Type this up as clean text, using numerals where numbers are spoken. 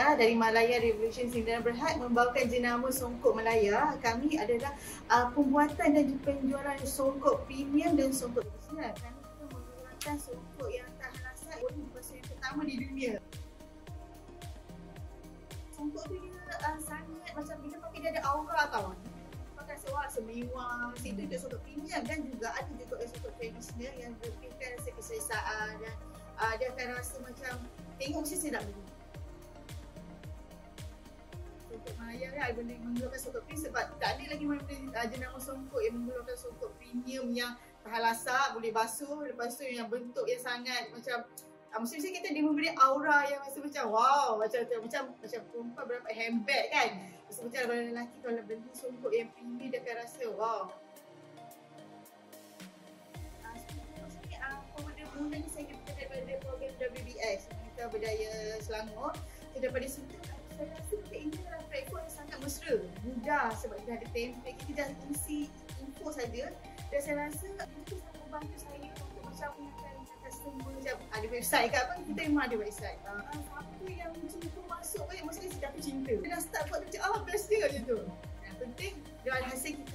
Malaya, dari Malaya Revolution Sindiran Berhad membawakan jenama Songkok Malaya. Kami adalah pembuatan dan penjualan songkok premium dan songkok tradisional. Kami juga menggunakan songkok yang tahan rasa oleh bahasa yang pertama di dunia. Songkok tu dia sangat macam bila pakai dia ada aura tau. Pakai sewa semewah, situ dia songkok premium dan juga ada juga songkok tradisional yang berberikan rasa keselesaan dan dia akan rasa macam tengok mesti sedap dulu. Songkok Malaya kan I boleh menggunakan songkok premium sebab tak ada lagi mana jenama songkok yang menggunakan songkok premium yang tahan lasak, boleh basuh, lepas tu yang bentuk yang sangat macam mesti kita dia memberi aura yang macam wow, macam perempuan berapa handbag kan. Macam kalau lelaki kalau beli songkok yang premium dia akan rasa wow. Mula ni saya kata daripada program WBS, Wanita Berdaya Selangor. So daripada situ saya rasa ini adalah platform yang sangat mesra, mudah sebab kita ada template, kita just isi info saja dan saya rasa itu sangat membantu saya untuk macam mengenalkan customer macam ada website ke apa, kita memang ada website. Siapa yang cuba masuk kan mesti jatuh cinta. Dia dah start buat macam best dia macam tu. Yang penting dengan hasil kita